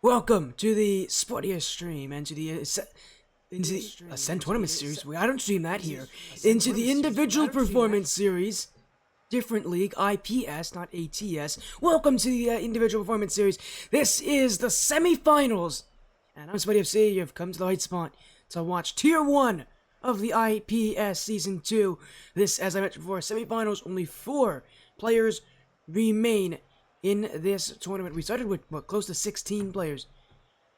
Welcome to the sportiest stream and to the Ascent Tournament series. I don't stream that here. Into the individual performance series. Different league, IPS, not ATS. Welcome to the individual performance series. This is the semifinals. And I'm Spuddy FC. You've come to the right spot to watch Tier 1 of the IPS Season 2. This, as I mentioned before, semifinals. Only 4 players remain in this tournament. We started with, what, close to 16 players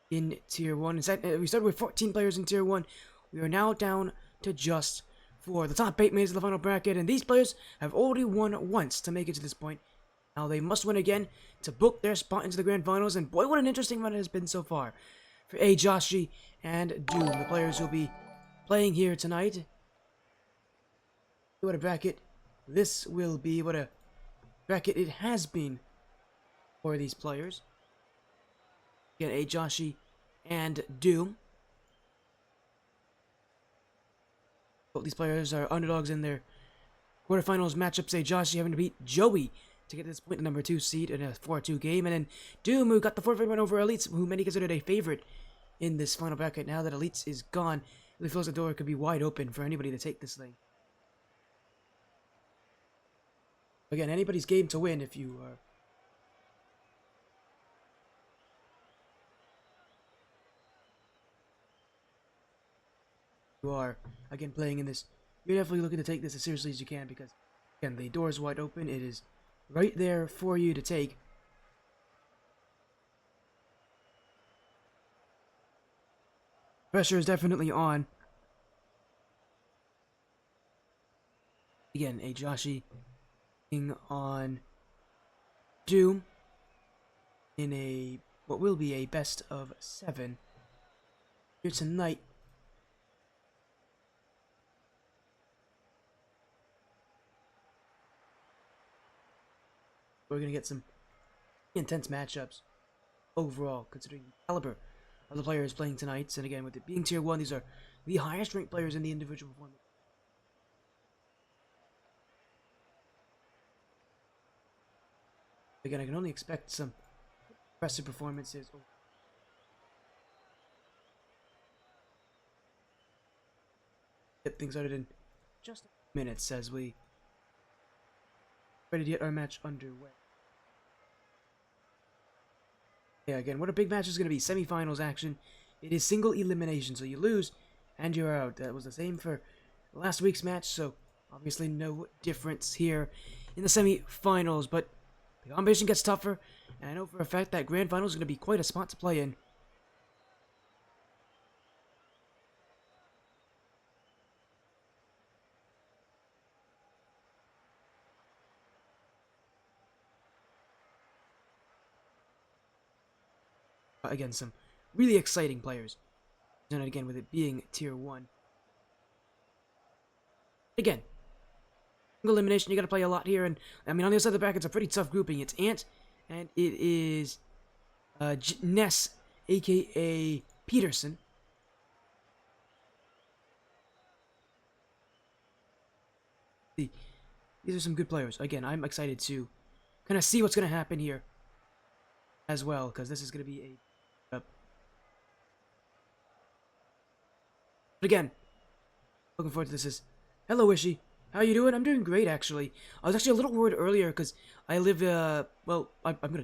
in Tier 1. We started with 14 players in Tier 1. We are now down to just 4. The top 8 made it to the final bracket, and these players have already won once to make it to this point. Now they must win again to book their spot into the grand finals, and boy, what an interesting run it has been so far for ayejoshy and Doom, the players who will be playing here tonight. What a bracket this will be. What a bracket it has been for these players. Again, ayejoshy and Doom. Both these players are underdogs in their quarterfinals matchups. ayejoshy having to beat Joey to get to this point, the number 2 seed in a 4-2 game. And then Doom, who got the forfeit win over Elites, who many considered a favorite in this final bracket. Now that Elites is gone, it feels the door could be wide open for anybody to take this thing. Again, anybody's game to win if you are. Again, playing in this, you're definitely looking to take this as seriously as you can, because again, the door is wide open. It is right there for you to take. Pressure is definitely on. Again, ayejoshy on Doom in a what will be a best of 7 here tonight. We're going to get some intense matchups overall, considering the caliber of the players playing tonight. And again, with it being Tier 1, these are the highest ranked players in the individual performance. Again, I can only expect some impressive performances. Get things started in just minutes as we ready to get our match underway. Yeah, again, what a big match is going to be. Semifinals action. It is single elimination, so you lose and you're out. That was the same for last week's match, so obviously no difference here in the semifinals. But the competition gets tougher, and I know for a fact that grand finals is going to be quite a spot to play in. Again, some really exciting players. And again, with it being Tier 1. Again, elimination, you gotta play a lot here. And I mean, on the other side of the bracket, it's a pretty tough grouping. It's Ant, and it is Ness, aka Peterson. These are some good players. Again, I'm excited to kind of see what's gonna happen here as well, because this is gonna be a. But again, looking forward to this. Hello, Wishy. How you doing? I'm doing great, actually. I was actually a little worried earlier because I live. Well, I'm gonna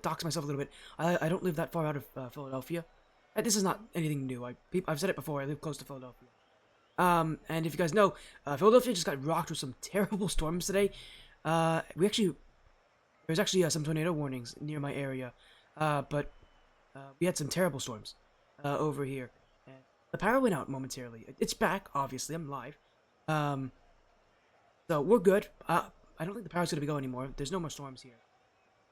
dox myself a little bit. I don't live that far out of Philadelphia. This is not anything new. I've said it before. I live close to Philadelphia. And if you guys know, Philadelphia just got rocked with some terrible storms today. There's actually some tornado warnings near my area. But we had some terrible storms over here. The power went out momentarily. It's back, obviously. I'm live. So we're good. I don't think the power's gonna be going anymore. There's no more storms here.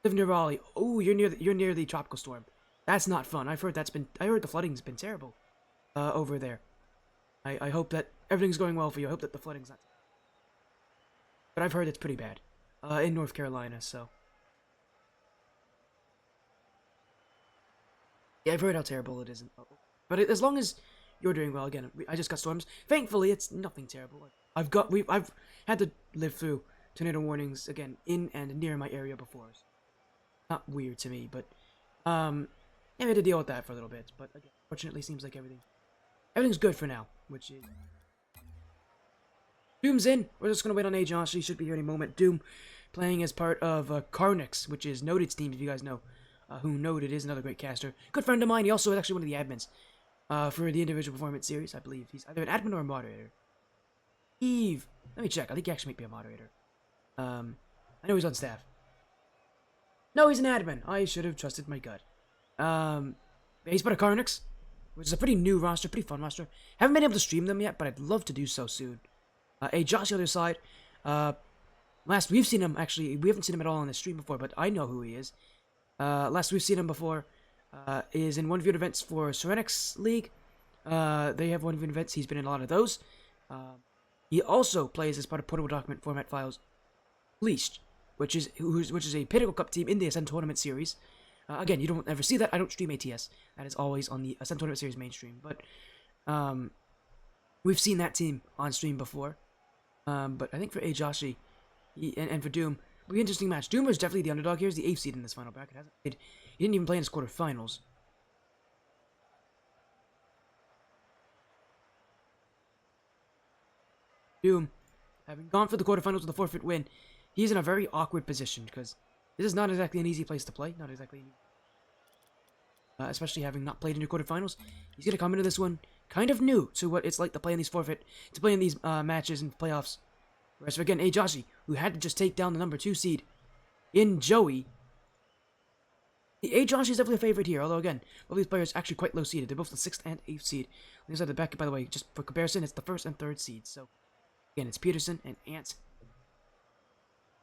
Live near Raleigh. Oh, you're near the tropical storm. That's not fun. I heard the flooding's been terrible over there. I hope that everything's going well for you. I hope that the flooding's not. But I've heard it's pretty bad in North Carolina. So yeah, I've heard how terrible it is. But as long as you're doing well, again, I just got storms. Thankfully, it's nothing terrible. I've had to live through tornado warnings again in and near my area before. So not weird to me, but And we had to deal with that for a little bit, but again, fortunately seems like everything's good for now, which is... Doom's in. We're just gonna wait on ayejoshy. He should be here any moment. Doom playing as part of Carnix, which is Noted's team, if you guys know who Noted is, another great caster. Good friend of mine. He also is actually one of the admins for the individual performance series. I believe he's either an admin or a moderator. Eve. Let me check. I think he actually might be a moderator. I know he's on staff. No, he's an admin. I should have trusted my gut. He's part of Carnix, which is a pretty new roster, pretty fun roster. Haven't been able to stream them yet, but I'd love to do so soon. ayejoshy on the other side. Last we've seen him, actually, we haven't seen him at all on the stream before, but I know who he is. Last we've seen him before is in 1v1 events for Serenix League. They have 1v1 events. He's been in a lot of those. He also plays as part of Portable Document Format Files Leashed, which is a Pinnacle Cup team in the Ascent Tournament Series. Again, you don't ever see that. I don't stream ATS. That is always on the Ascent Tournament Series mainstream. But we've seen that team on stream before. But I think for ayejoshy and for Doom, it'll be an interesting match. Doom is definitely the underdog here. He's the 8th seed in this final bracket. He didn't even play in his quarterfinals. Doom, having gone for the quarterfinals with a forfeit win, he's in a very awkward position because this is not exactly an easy place to play. Not exactly, especially having not played in your quarterfinals. He's gonna come into this one kind of new to what it's like to play in these matches and playoffs. Whereas again, ayejoshy, who had to just take down the number 2 seed in Joey. The ayejoshy is definitely a favorite here, although again, both these players are actually quite low seeded. They're both the 6th and 8th seed. On the side of the bracket, by the way, just for comparison, it's the 1st and 3rd seed. So again, it's Peterson and Ant.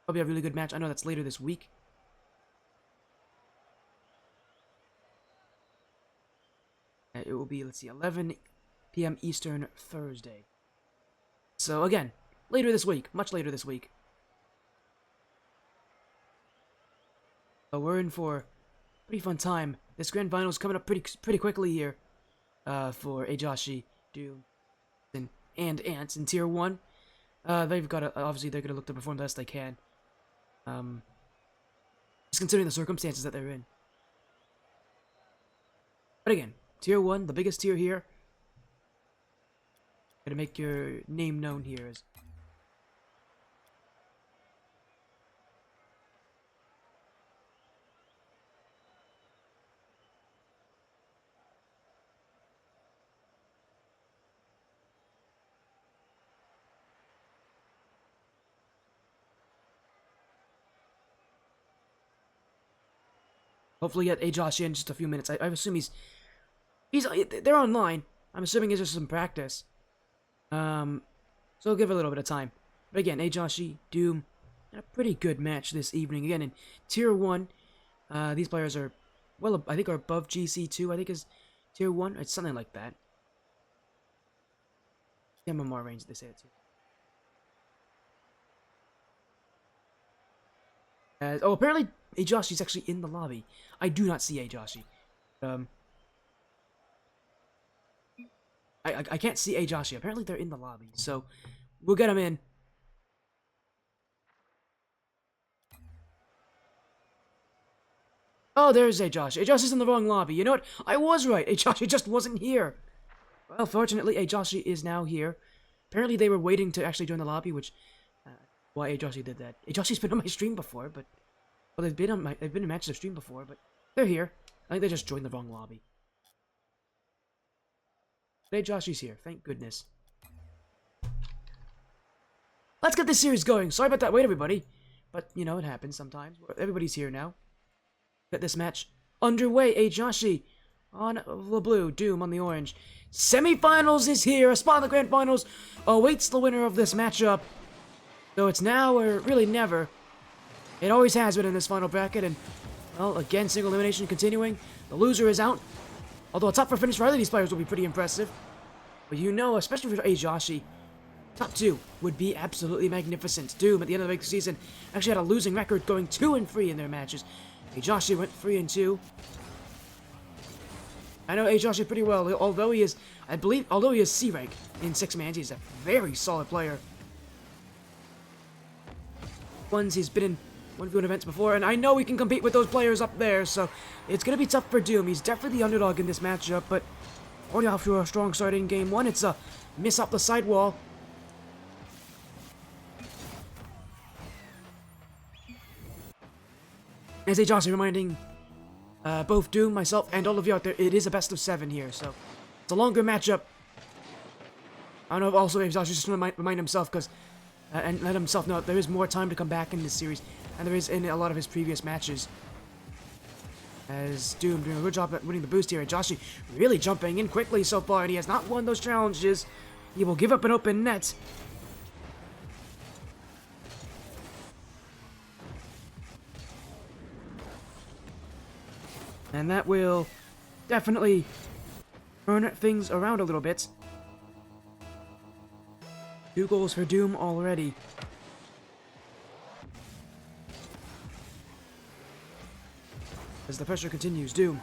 Probably a really good match. I know that's later this week. It will be, let's see, 11 p.m. Eastern Thursday. So again, later this week, much later this week. So we're in for a pretty fun time. This grand finals coming up pretty quickly here for ayejoshy, Doom, and Ants in Tier 1. They've got to, obviously they're gonna look to perform the best they can. Just considering the circumstances that they're in. But again, Tier 1, the biggest tier here. Gotta make your name known here as... Hopefully get ayejoshy in just a few minutes. I assume they're online. I'm assuming it's just some practice. So I'll give it a little bit of time. But again, ayejoshy, Doom, and a pretty good match this evening. Again, in Tier 1, these players are, well, I think are above GC2, I think is Tier 1. It's something like that. MMR range, they say it too. Oh, apparently ayejoshy's actually in the lobby. I do not see ayejoshy. I can't see ayejoshy. Apparently they're in the lobby, so we'll get them in. Oh, there's ayejoshy. ayejoshy's in the wrong lobby. You know what? I was right. ayejoshy just wasn't here. Well, fortunately, ayejoshy is now here. Apparently they were waiting to actually join the lobby, which why ayejoshy did that. ayejoshy's been on my stream before, but well, they've been in matches I've streamed before, but they're here. I think they just joined the wrong lobby. ayejoshy's here, thank goodness. Let's get this series going. Sorry about that wait, everybody. But, you know, it happens sometimes. Everybody's here now. Get this match underway. ayejoshy on the blue, Doom on the orange. Semifinals is here. A spot in the grand finals awaits the winner of this matchup. So it's now or really never. It always has been in this final bracket. And, well, again, single elimination continuing. The loser is out. Although a top 4 finish for either of these players will be pretty impressive. But you know, especially for ayejoshy, top 2 would be absolutely magnificent. Doom, at the end of the regular season, actually had a losing record going 2-3 in their matches. ayejoshy went 3-2. I know ayejoshy pretty well, although he is, I believe, although he is C rank in 6-man, he's a very solid player. He's been in 1v1 events before, and I know he can compete with those players up there, so it's going to be tough for Doom. He's definitely the underdog in this matchup, but already off to a strong start in game 1. It's a miss off the sidewall. As ayejoshy reminding both Doom, myself, and all of you out there, it is a best of 7 here, so it's a longer matchup. I don't know if also ayejoshy just want to remind himself, because and let himself know there is more time to come back in this series, and there is in a lot of his previous matches. As Doom doing a good job at winning the boost here, ayejoshy really jumping in quickly so far, and he has not won those challenges. He will give up an open net. And that will definitely turn things around a little bit. 2 goals for Doom already. As the pressure continues, Doom.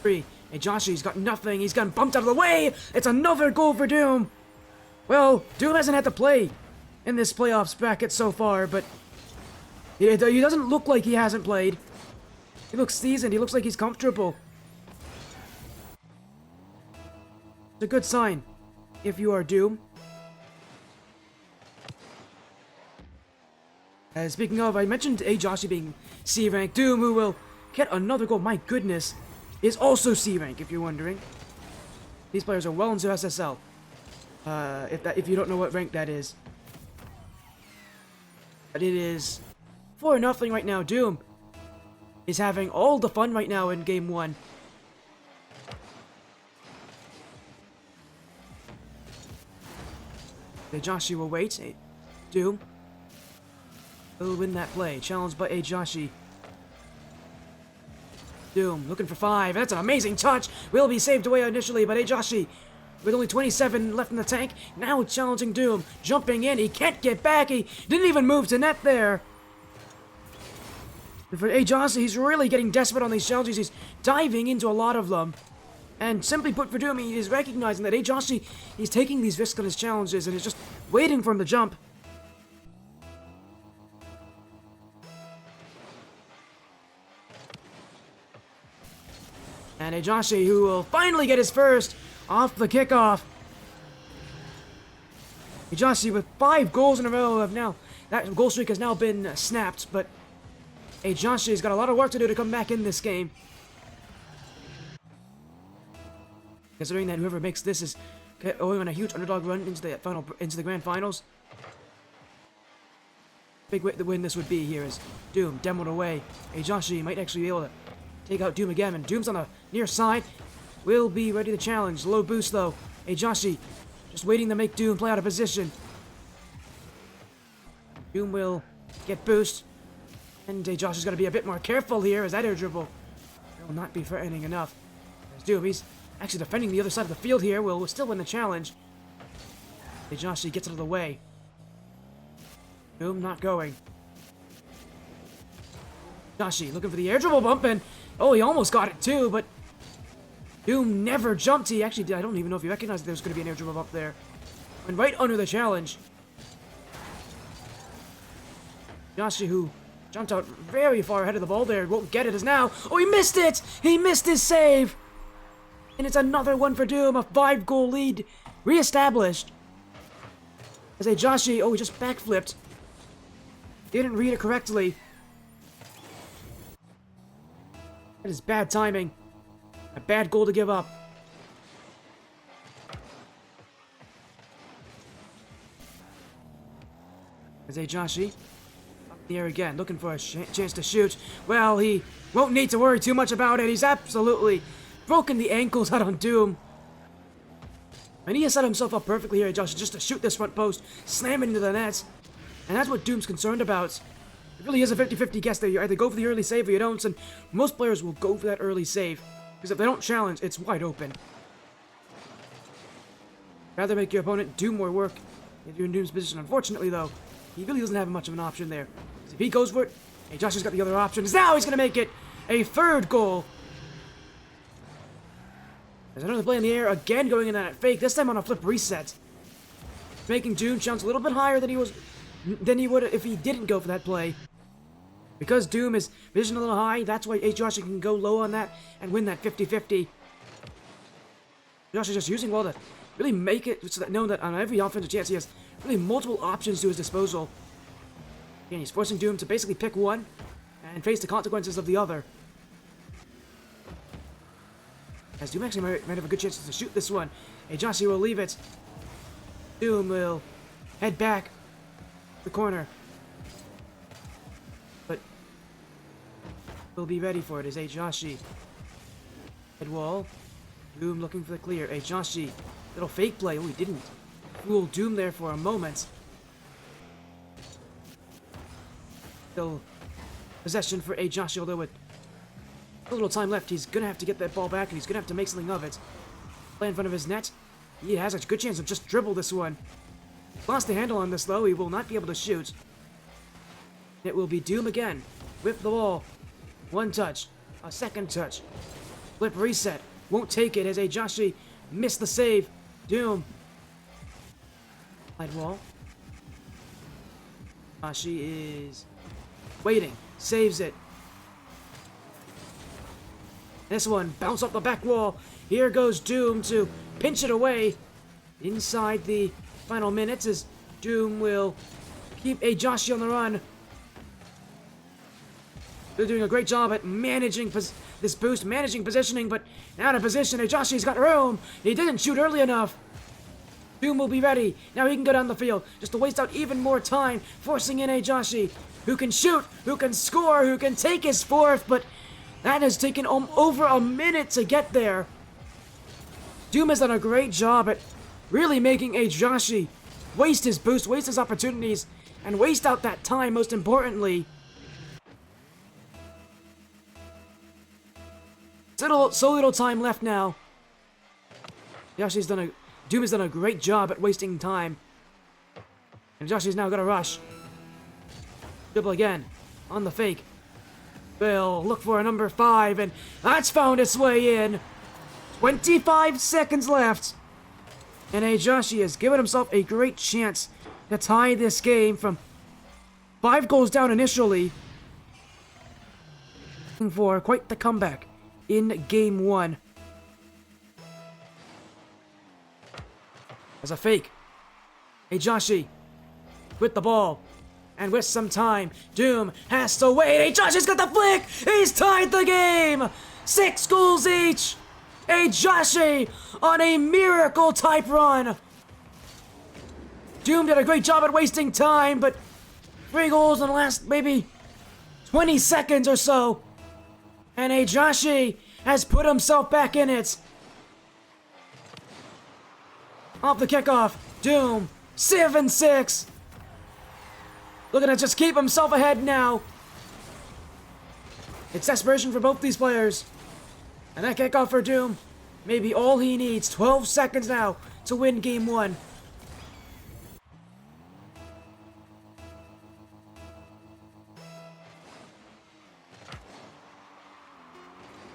3. ayejoshy's got nothing. He's gotten bumped out of the way. It's another goal for Doom. Well, Doom hasn't had to play in this playoffs bracket so far, but he doesn't look like he hasn't played. He looks seasoned. He looks like he's comfortable. It's a good sign if you are Doom. Speaking of, I mentioned ayejoshy being C rank. Doom, who will get another goal, my goodness, is also C rank, if you're wondering. These players are well into SSL. If you don't know what rank that is. But it is 4-0 right now. Doom is having all the fun right now in game 1. ayejoshy will wait. Doom will win that play. Challenged by ayejoshy. Doom looking for 5. That's an amazing touch. Will be saved away initially, but ayejoshy, with only 27 left in the tank, now challenging Doom. Jumping in. He can't get back. He didn't even move to net there. For ayejoshy, he's really getting desperate on these challenges. He's diving into a lot of them. And simply put, for Doom, he is recognizing that ayejoshy, he's taking these risks on his challenges and is just waiting for him to jump. And ayejoshy, who will finally get his first off the kickoff. ayejoshy with 5 goals in a row of now. That goal streak has now been snapped, but ayejoshy's got a lot of work to do to come back in this game. Considering that whoever makes this is going on a huge underdog run into the grand finals. Big win this would be here is Doom demoed away. ayejoshy might actually be able to take out Doom again, and Doom's on the near side. Will be ready to challenge. Low boost though. ayejoshy just waiting to make Doom play out of position. Doom will get boost. And ayejoshy's got to be a bit more careful here as that air dribble will not be threatening enough. There's Doom. He's actually defending the other side of the field here. Will still win the challenge. ayejoshy gets out of the way. Doom not going. ayejoshy looking for the air dribble bump, and oh, he almost got it too, but Doom never jumped. He actually did. I don't even know if he recognized that there was going to be an air dribble bump there. And right under the challenge. ayejoshy, who jumped out very far ahead of the ball there, won't get it as now. Oh, he missed it! He missed his save! And it's another one for Doom, a 5-goal lead reestablished. As ayejoshy, oh, he just backflipped. Didn't read it correctly. That is bad timing. A bad goal to give up. As ayejoshy up in the air again, looking for a chance to shoot. Well, he won't need to worry too much about it. He's absolutely broken the ankles out on Doom. And he has set himself up perfectly here, ayejoshy, just to shoot this front post, slam it into the net. And that's what Doom's concerned about. It really is a 50-50 guess there. You either go for the early save or you don't, and most players will go for that early save. Because if they don't challenge, it's wide open. Rather make your opponent do more work if you're in Doom's position. Unfortunately, though, he really doesn't have much of an ayejoshy there. If he goes for it, ayejoshy's got the other option. Now he's going to make it a 3rd goal. There's another play in the air, again going in that fake, this time on a flip reset. making Doom chance a little bit higher than he would if he didn't go for that play. Because Doom is positioned a little high, that's why ayejoshy can go low on that and win that 50-50. Josh is just using well to really make it so that know that on every offensive chance he has really multiple options to his disposal. And he's forcing Doom to basically pick one and face the consequences of the other. As Doom actually might have a good chance to shoot this one. ayejoshy will leave it. Doom will head back the corner. But will be ready for it as ayejoshy. Head wall. Doom looking for the clear. ayejoshy. Little fake play. Oh, he didn't. Fool Doom there for a moment. Still possession for ayejoshy, although with a little time left, he's gonna have to get that ball back and he's gonna have to make something of it. Play in front of his net. He has a good chance to just dribble this one. Lost the handle on this though, he will not be able to shoot. It will be Doom again with the ball. One touch, a second touch. Flip reset. Won't take it as ayejoshy missed the save. Doom. Side wall. She is waiting. Saves it. This one bounced off the back wall. Here goes Doom to pinch it away. Inside the final minutes as Doom will keep ayejoshy on the run. They're doing a great job at managing this boost, managing positioning, but out of position. ayejoshy's got room. He didn't shoot early enough. Doom will be ready. Now he can go down the field, just to waste out even more time, forcing in ayejoshy, who can shoot, who can score, who can take his fourth, but that has taken over a minute to get there. Doom has done a great job at really making ayejoshy waste his boost, waste his opportunities, and waste out that time, most importantly. So little time left now. Doom has done a great job at wasting time. And ayejoshy's now got to rush. Dribble again. On the fake. Will look for a number 5, and that's found its way in. 25 seconds left. And ayejoshy has given himself a great chance to tie this game from 5 goals down initially. Looking for quite the comeback in game 1. As a fake. ayejoshy with the ball. And with some time, Doom has to wait. ayejoshy's got the flick! He's tied the game! 6 goals each! ayejoshy on a miracle-type run! Doom did a great job at wasting time, but 3 goals in the last, maybe, 20 seconds or so. And ayejoshy has put himself back in it. Off the kickoff, Doom, 7-6. Looking to just keep himself ahead now. It's desperation for both these players. And that kickoff for Doom may be all he needs. 12 seconds now to win game 1.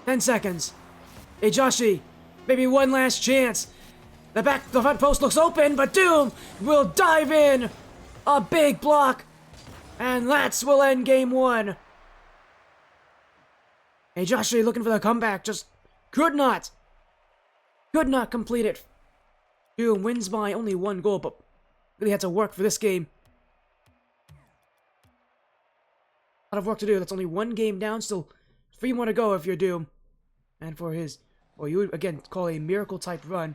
$10. ayejoshy, maybe one last chance. The front post looks open, but Doom will dive in. A big block. And that's will end game 1. ayejoshy looking for the comeback, just could not complete it. Doom wins by only 1 goal, but really had to work for this game. A lot of work to do. That's only 1 game down, still 3 more to go if you're Doom. And for his, or you would again call a miracle type run.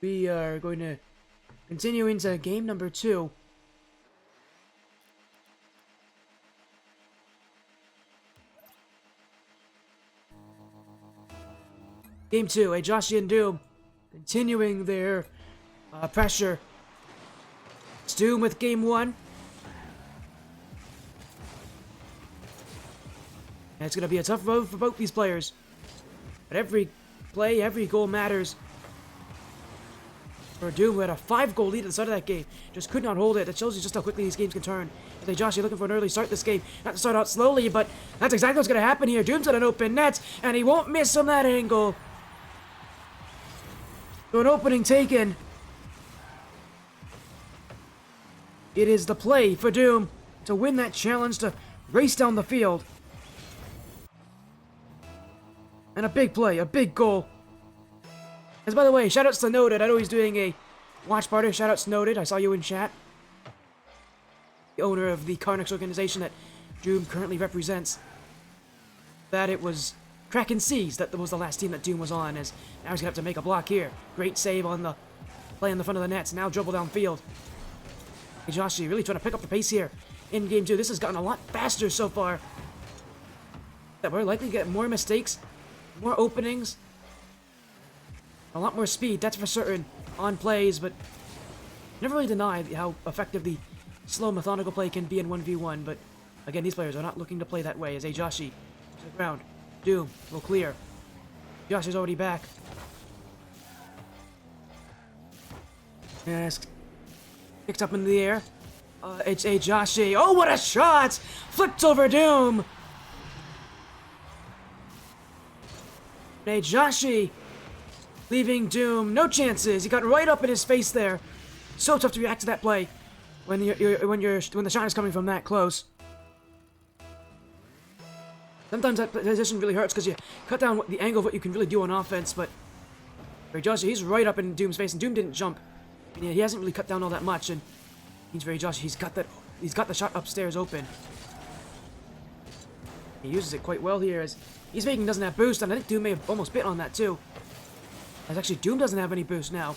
We are going to continue into game number 2. Game 2, ayejoshy and Doom continuing their pressure. It's Doom with game 1. And it's going to be a tough road for both these players. But every play, every goal matters. for Doom, who had a 5-goal lead at the start of that game. Just could not hold it. That shows you just how quickly these games can turn. As ayejoshy looking for an early start this game. Not to start out slowly, but that's exactly what's going to happen here. Doom's got an open net, and he won't miss from that angle. So an opening taken. It is the play for Doom to win that challenge, to race down the field. And a big play, a big goal. As by the way, shoutouts to Noted. I know he's doing a watch party. Shoutouts to Noted. I saw you in chat. The owner of the Carnix organization that Doom currently represents. That it was Kraken Seas that was the last team that Doom was on, as now he's going to have to make a block here. Great save on the play in the front of the nets. Now dribble downfield. ayejoshy really trying to pick up the pace here in Game 2. This has gotten a lot faster so far. That we're likely to get more mistakes, more openings, a lot more speed, that's for certain, on plays, but never really deny how effective the slow, methodical play can be in 1v1, but again, these players are not looking to play that way, as ayejoshy to the ground. Doom will clear. ayejoshy's already back. Yes. Kicked up in the air. It's ayejoshy. Oh, what a shot! Flipped over Doom! ayejoshy leaving Doom no chances. He got right up in his face there. So tough to react to that play when the shot is coming from that close. Sometimes that position really hurts because you cut down the angle of what you can really do on offense, but ayejoshy, he's right up in Doom's face, and Doom didn't jump. And he hasn't really cut down all that much, and means for ayejoshy, he's got the shot upstairs open. He uses it quite well here, as he's making doesn't have boost, and I think Doom may have almost bit on that too. As actually Doom doesn't have any boost now.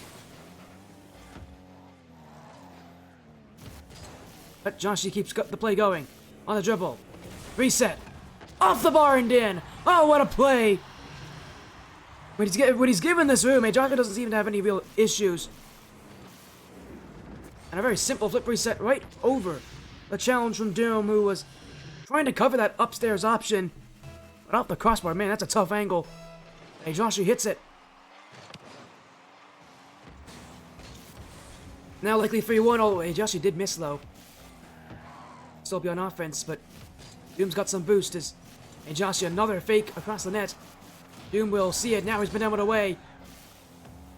But ayejoshy keeps the play going. On the dribble. Reset. Off the bar and in. Oh, what a play. When he's given this room, ayejoshy doesn't seem to have any real issues. And a very simple flip reset right over the challenge from Doom, who was trying to cover that upstairs option. But off the crossbar, man, that's a tough angle. ayejoshy hits it. Now likely 3-1. Oh, ayejoshy did miss though. Still be on offense, but Doom's got some boost as ayejoshy another fake across the net. Doom will see it. Now he's been able away.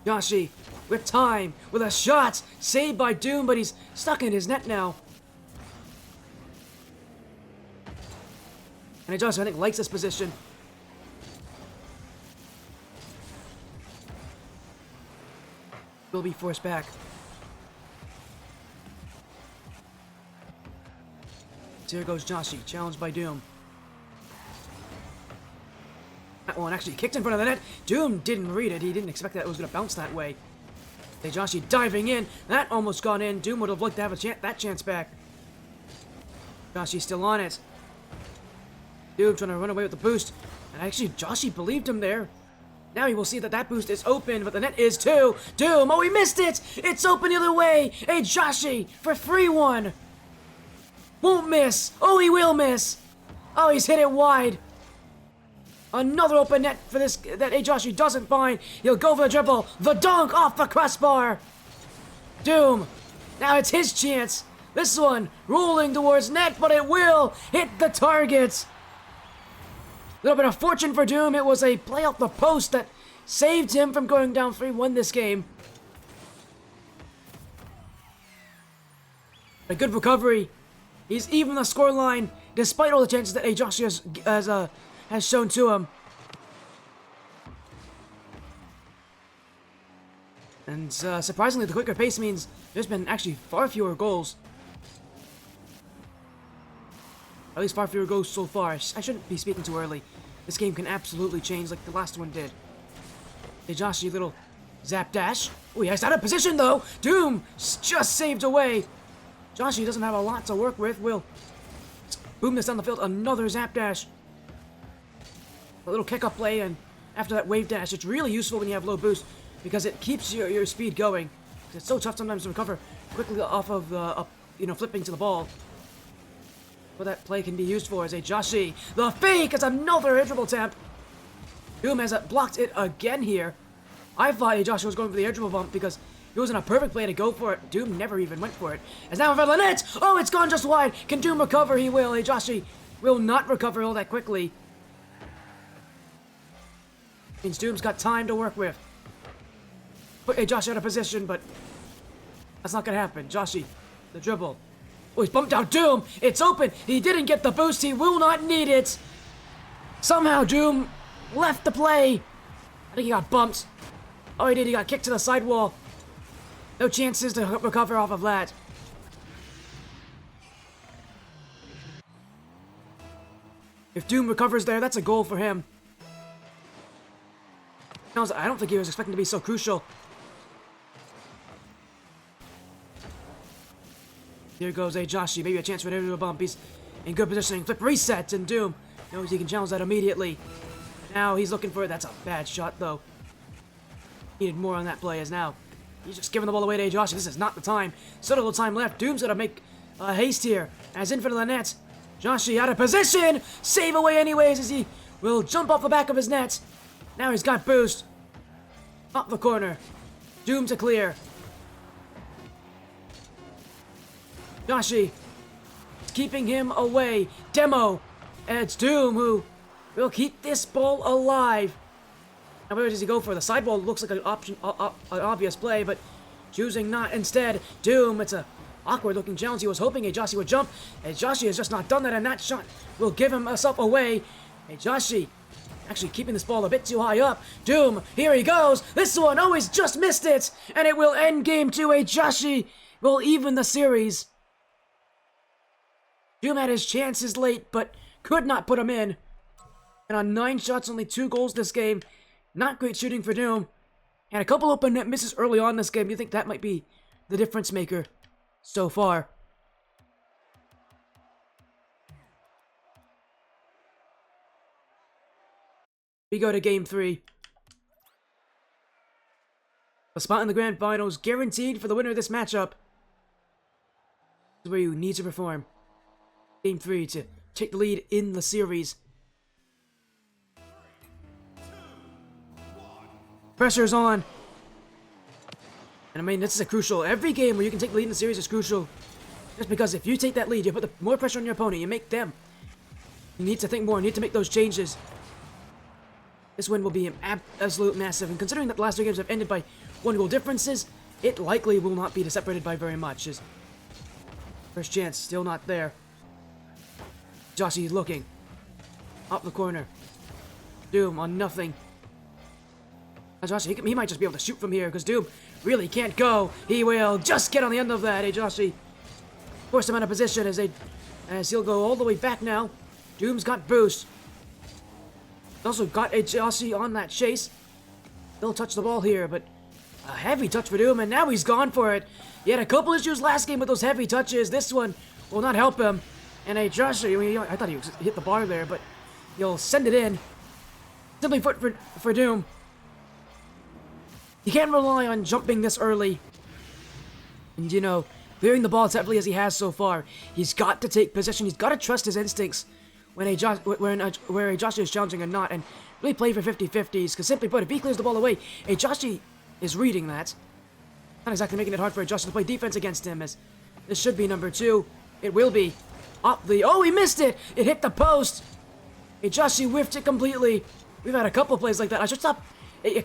ayejoshy with time, with a shot. Saved by Doom, but he's stuck in his net now. And ayejoshy, I think, likes this position. Will be forced back. So here goes ayejoshy, challenged by Doom. That one actually kicked in front of the net. Doom didn't read it. He didn't expect that it was going to bounce that way. ayejoshy diving in. That almost got in. Doom would have liked to have that chance back. ayejoshy still on it. Doom trying to run away with the boost. And actually, ayejoshy believed him there. Now he will see that that boost is open, but the net is too. Doom, oh, he missed it! It's open the other way! ayejoshy for 3-1. Won't miss. Oh, he will miss. Oh, he's hit it wide. Another open net for this that ayejoshy doesn't find. He'll go for the dribble. The dunk off the crossbar. Doom. Now it's his chance. This one rolling towards net, but it will hit the target. Little bit of fortune for Doom. It was a play off the post that saved him from going down 3-1 this game. A good recovery. He's even the scoreline, despite all the chances that ayejoshy has shown to him. And surprisingly, the quicker pace means there's been actually far fewer goals. At least far fewer goals so far. I shouldn't be speaking too early. This game can absolutely change like the last one did. ayejoshy, little zap dash. Oh, he has out of position though. Doom just saved away. ayejoshy doesn't have a lot to work with. Will boom this down the field. Another zap dash. A little kick-up play, and after that wave dash, it's really useful when you have low boost because it keeps your speed going. It's so tough sometimes to recover quickly off of flipping to the ball. What that play can be used for is ayejoshy. The fake is another dribble attempt. Doom has blocked it again here. I thought ayejoshy was going for the air dribble bump because he It wasn't a perfect play to go for it. Doom never even went for it. As now for the net! Oh, it's gone just wide! Can Doom recover? He will. ayejoshy will not recover all that quickly. Means Doom's got time to work with. Put ayejoshy out of position, but that's not gonna happen. Joshi, the dribble. Oh, he's bumped out Doom! It's open! He didn't get the boost, he will not need it! Somehow Doom left the play! I think he got bumped. Oh, he did, he got kicked to the sidewall. No chances to recover off of that. If Doom recovers there, that's a goal for him. I don't think he was expecting to be so crucial. Here goes ayejoshy, maybe a chance for him to do a bump. He's in good positioning. Flip reset, and Doom knows he can challenge that immediately. Now he's looking for it. That's a bad shot, though. Needed more on that play, as now he's just giving the ball away to ayejoshy. This is not the time. So little time left. Doom's gonna make a haste here. As in front of the net. Joshi out of position! Save away anyways, as he will jump off the back of his net. Now he's got boost. Up the corner. Doom to clear. Joshi keeping him away. Demo. And it's Doom who will keep this ball alive. Now where does he go for? The side ball looks like an option, an obvious play, but choosing not instead. Doom, it's a awkward looking challenge. He was hoping ayejoshy would jump. ayejoshy has just not done that, and that shot will give himself away. ayejoshy actually keeping this ball a bit too high up. Doom, here he goes. This one, oh, he's just missed it. And it will end game 2. ayejoshy will even the series. Doom had his chances late, but could not put them in. And on 9 shots, only 2 goals this game. Not great shooting for Doom. And a couple open net misses early on this game. You think that might be the difference maker so far. We go to game 3. A spot in the grand finals guaranteed for the winner of this matchup. This is where you need to perform. Game 3 to take the lead in the series. Pressure's on. And I mean, this is a crucial. Every game where you can take the lead in the series is crucial. Just because if you take that lead, you put more pressure on your opponent. You make them. You need to think more. You need to make those changes. This win will be an absolute massive. And considering that the last 2 games have ended by 1-goal differences, it likely will not be separated by very much. Just first chance, still not there. Joshi looking. Up the corner. Doom on nothing. ayejoshy, he might just be able to shoot from here, because Doom really can't go. He will just get on the end of that. ayejoshy forced him out of position as he'll go all the way back now. Doom's got boost. Also got ayejoshy on that chase. They'll touch the ball here, but a heavy touch for Doom, and now he's gone for it. He had a couple issues last game with those heavy touches. This one will not help him. And ayejoshy, I mean, I thought he hit the bar there, but he'll send it in. Simply put for Doom. You can't rely on jumping this early. And, you know, clearing the ball as heavily as he has so far. He's got to take possession. He's got to trust his instincts where ayejoshy is challenging or not. And really play for 50-50s. Because simply put, if he clears the ball away, ayejoshy is reading that. Not exactly making it hard for ayejoshy to play defense against him, as this should be number 2. It will be. Up the... Oh, he missed it! It hit the post! ayejoshy whiffed it completely. We've had a couple of plays like that. I should stop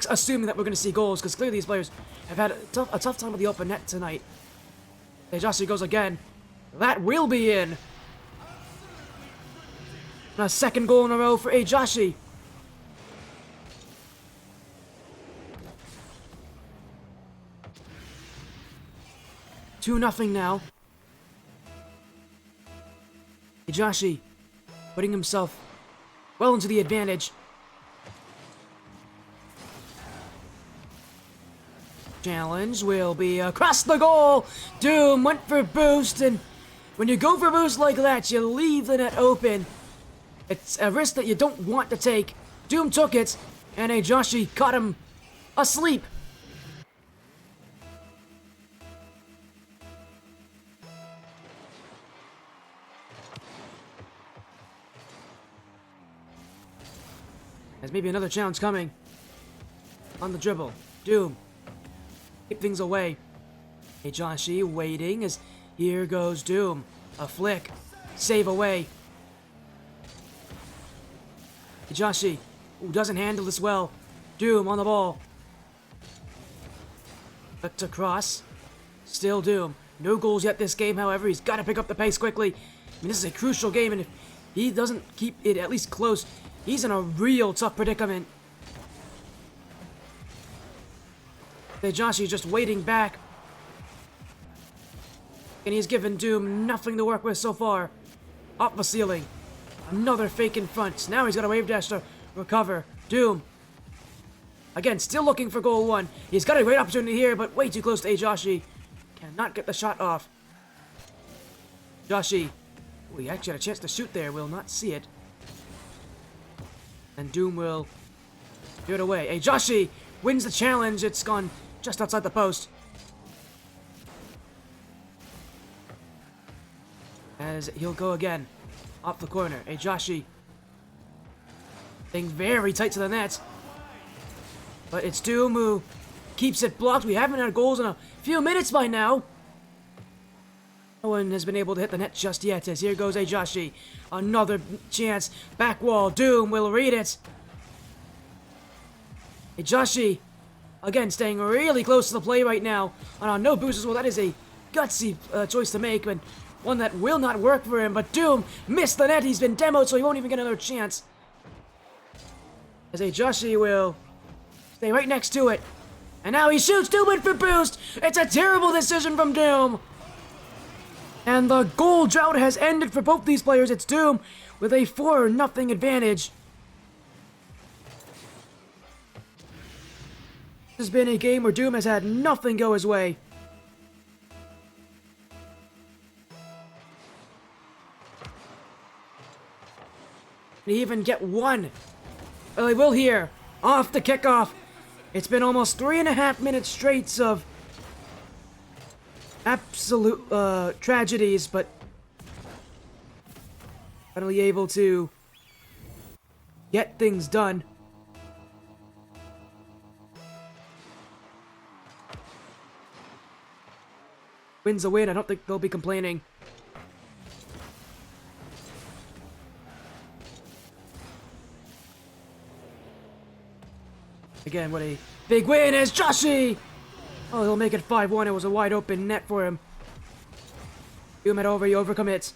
assuming that we're going to see goals, because clearly these players have had a tough time with the open net tonight. ayejoshy goes again. That will be in. And a second goal in a row for ayejoshy. Two nothing now. ayejoshy putting himself well into the advantage. Challenge will be across the goal. Doom went for boost, and when you go for boost like that, you leave the net open. It's a risk that you don't want to take. Doom took it, and ayejoshy caught him asleep. There's maybe another challenge coming. On the dribble. Doom. Keep things away. Ayejoshy waiting as here goes Doom. A flick. Save away. Ayejoshy, who doesn't handle this well. Doom on the ball. Flicked across. Still Doom. No goals yet this game, however. He's got to pick up the pace quickly. I mean, this is a crucial game, and if he doesn't keep it at least close, he's in a real tough predicament. Ayejoshy just waiting back. And he's given Doom nothing to work with so far. Up the ceiling. Another fake in front. Now he's got a wave dash to recover. Doom. Again, still looking for goal one. He's got a great opportunity here, but way too close to Ayejoshy. Cannot get the shot off. Ayejoshy. Oh, he actually had a chance to shoot there. Will not see it. And Doom will do it away. Ayejoshy wins the challenge. It's gone just outside the post. As he'll go again. Off the corner. Ayejoshy. Staying very tight to the net. But it's Doom who keeps it blocked. We haven't had goals in a few minutes by now. No one has been able to hit the net just yet. As here goes Ayejoshy. Another chance. Back wall. Doom will read it. Ayejoshy. Again, staying really close to the play right now. And on no boost as well. That is a gutsy choice to make. But one that will not work for him. But Doom missed the net. He's been demoed, so he won't even get another chance. As Ayejoshy will stay right next to it. And now he shoots Doom in for boost. It's a terrible decision from Doom. And the goal drought has ended for both these players. It's Doom with a 4-0 advantage. This has been a game where Doom has had nothing go his way. And even get one. Well, he will here. Off the kickoff. It's been almost 3.5 minutes straight of absolute tragedies, but finally able to get things done. Win's a win. I don't think they'll be complaining. Again, what a big win as Ayejoshy! Oh, he'll make it 5-1. It was a wide open net for him. Doom had already overcome it.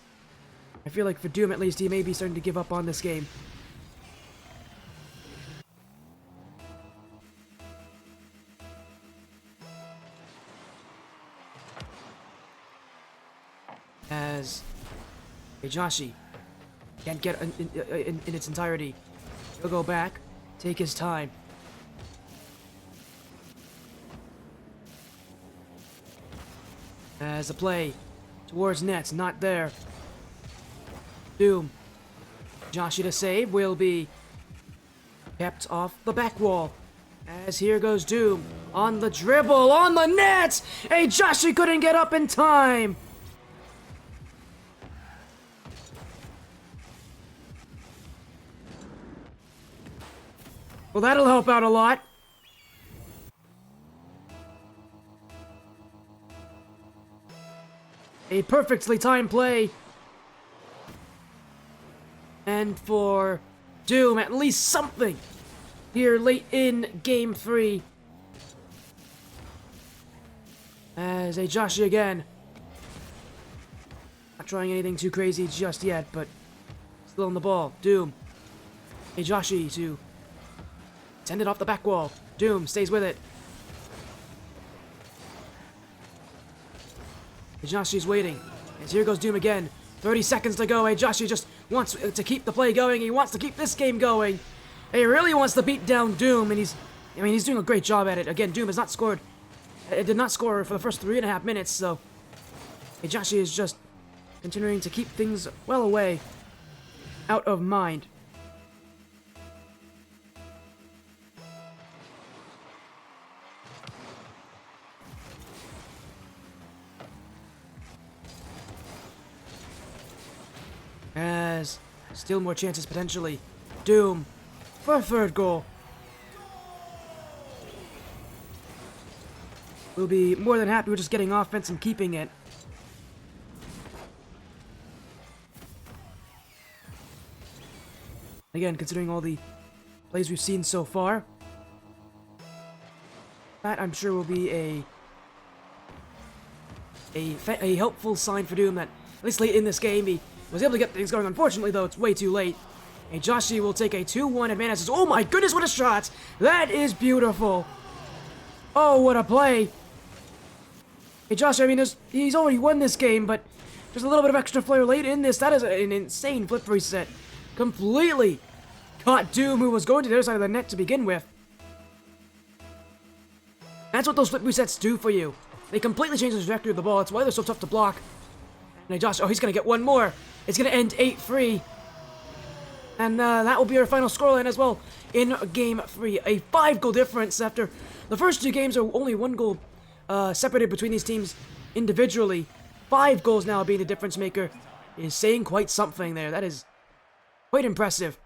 I feel like for Doom at least, he may be starting to give up on this game. As Ayejoshy can't get in its entirety. He'll go back, take his time. As the play towards nets, not there. Doom. Ayejoshy to save will be kept off the back wall. As here goes Doom on the dribble, on the net! Ayejoshy couldn't get up in time! Well, that'll help out a lot. A perfectly timed play. And for Doom, at least something here late in Game 3. As Ayejoshy again. Not trying anything too crazy just yet, but still on the ball. Doom. Ayejoshy to send it off the back wall. Doom stays with it. Ayejoshy's waiting. As here goes Doom again. 30 seconds to go. Ayejoshy just wants to keep the play going. He wants to keep this game going. He really wants to beat down Doom, and he's doing a great job at it. Again, Doom has not scored. It did not score for the first 3.5 minutes, so Ayejoshy is just continuing to keep things well away, out of mind. As still more chances potentially. Doom for a third goal. We'll be more than happy with just getting offense and keeping it. Again, considering all the plays we've seen so far, that I'm sure will be a helpful sign for Doom that, at least late in this game, he was able to get things going. Unfortunately, though, it's way too late. Ayejoshy will take a 2-1 advantage. Oh my goodness, what a shot! That is beautiful! Oh, what a play! Ayejoshy, I mean, he's already won this game, but there's a little bit of extra flair late in this. That is an insane flip reset. Completely caught Doom, who was going to the other side of the net to begin with. That's what those flip resets do for you. They completely change the trajectory of the ball. That's why they're so tough to block. And Ayejoshy, oh, he's going to get one more. It's going to end 8-3. And that will be our final scoreline as well in Game 3. A 5-goal difference after the first 2 games are only 1 goal separated between these teams individually. 5 goals now being the difference maker is saying quite something there. That is quite impressive.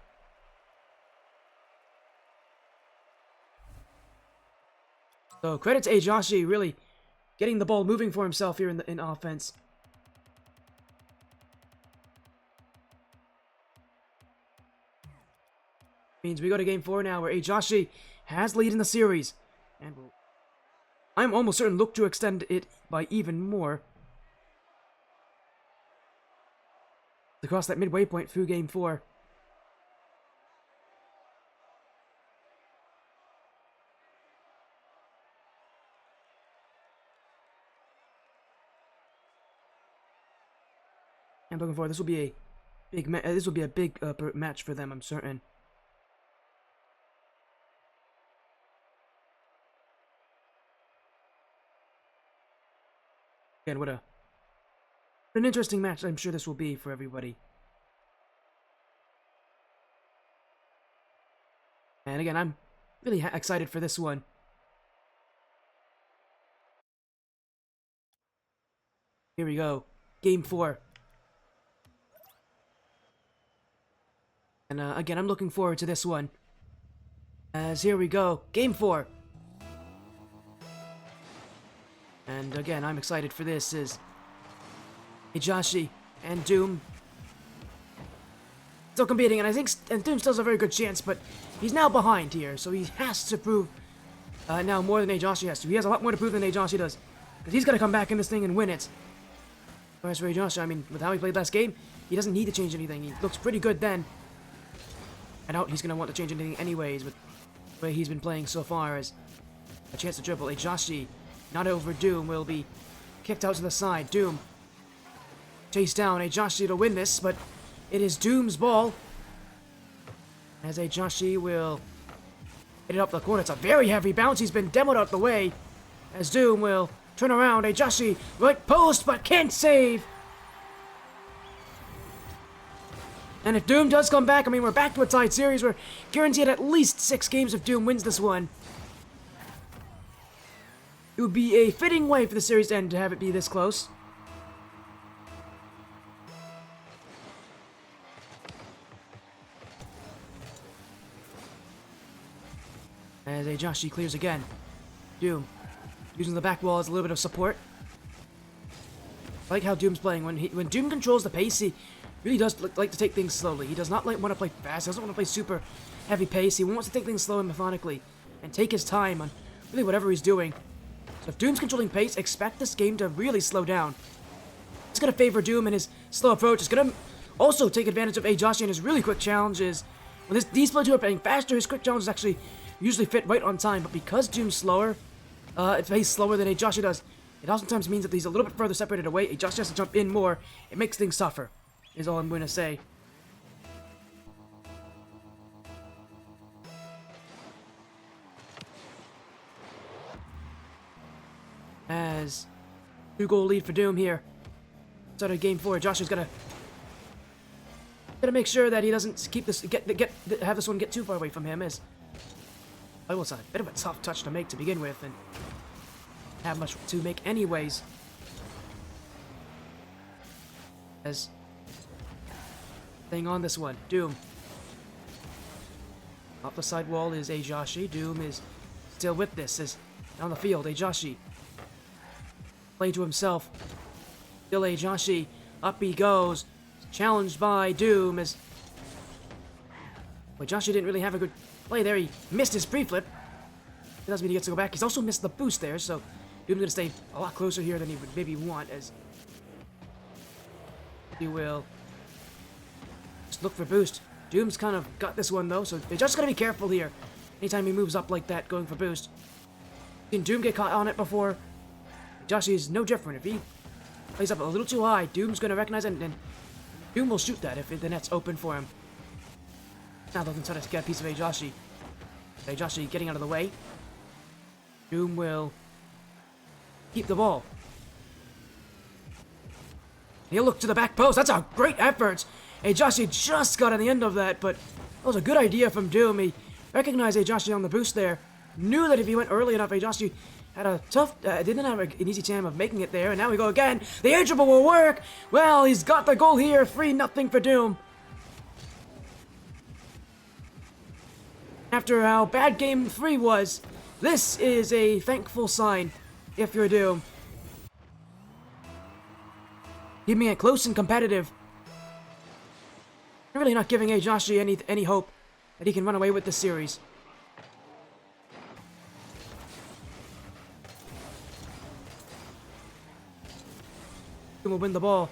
So credit to Ayejoshy really getting the ball moving for himself here in offense. Means we go to Game 4 now, where Ayejoshy has lead in the series, and I'm almost certain look to extend it by even more. Across that midway point through Game 4. I'm looking forward. This will be a big match for them, I'm certain. Again, what an interesting match I'm sure this will be for everybody. And again, I'm really excited for this one. Here we go. Game 4. And again, I'm looking forward to this one. As here we go. Game 4. And again, I'm excited for this. Is Ayejoshy and Doom still competing, and I think Doom still has a very good chance, but he's now behind here, so he has to prove now more than Ayejoshy has to. He has a lot more to prove than Ayejoshy does, because he's got to come back in this thing and win it. Whereas for Ayejoshy, I mean, with how he played last game, he doesn't need to change anything. He looks pretty good then. I doubt he's going to want to change anything anyways, with the way he's been playing so far. As a chance to dribble. Ayejoshy, not over Doom, will be kicked out to the side. Doom chased down. Ayejoshy to win this, but it is Doom's ball. As Ayejoshy will hit it up the corner. It's a very heavy bounce. He's been demoed out the way. As Doom will turn around. Ayejoshy, right post, but can't save. And if Doom does come back, I mean, we're back to a tied series. We're guaranteed at least 6 games if Doom wins this one. It would be a fitting way for the series to end to have it be this close. As Ayejoshy clears again. Doom using the back wall as a little bit of support. I like how Doom's playing. When Doom controls the pace, he really does like to take things slowly. He does not want to play fast. He doesn't want to play super heavy pace. He wants to take things slow and methodically and take his time on really whatever he's doing. So if Doom's controlling pace, expect this game to really slow down. It's going to favor Doom and his slow approach. It's going to also take advantage of Ayejoshy and his really quick challenges. When these two are playing faster, his quick challenges actually usually fit right on time. But because Doom's slower, it plays slower than Ayejoshy does, it oftentimes means that he's a little bit further separated away. Ayejoshy has to jump in more. It makes things tougher, is all I'm going to say. As 2-goal lead for Doom here. Start of Game 4. Ayejoshy's gotta make sure that he doesn't keep this have this one get too far away from him. As I will say, a bit of a tough touch to make to begin with, and have much to make anyways. As staying on this one, Doom. Off the side wall is Ayejoshy. Doom is still with this. As down the field, Ayejoshy Play to himself. Still ayejoshy. Up he goes. Challenged by Doom as... Well, ayejoshy didn't really have a good play there. He missed his pre-flip. It doesn't mean he gets to go back. He's also missed the boost there, so Doom's gonna stay a lot closer here than he would maybe want, as he will just look for boost. Doom's kind of got this one though, so they just gotta be careful here. Anytime he moves up like that, going for boost. Seen Doom get caught on it before. ayejoshy is no different. If he plays up a little too high, Doom's gonna recognize it, and Doom will shoot that if the net's open for him. Now they'll try to get a piece of ayejoshy. ayejoshy getting out of the way. Doom will keep the ball. He'll look to the back post. That's a great effort. ayejoshy just got on the end of that, but that was a good idea from Doom. He recognized ayejoshy on the boost there. Knew that if he went early enough, ayejoshy had a tough, didn't have an easy time of making it there. And now we go again. The air dribble will work. Well, he's got the goal here. 3-0 for Doom. After how bad game 3 was, this is a thankful sign if you're Doom. Keeping it close and competitive. You're really not giving ayejoshy any hope that he can run away with this series. Doom will win the ball.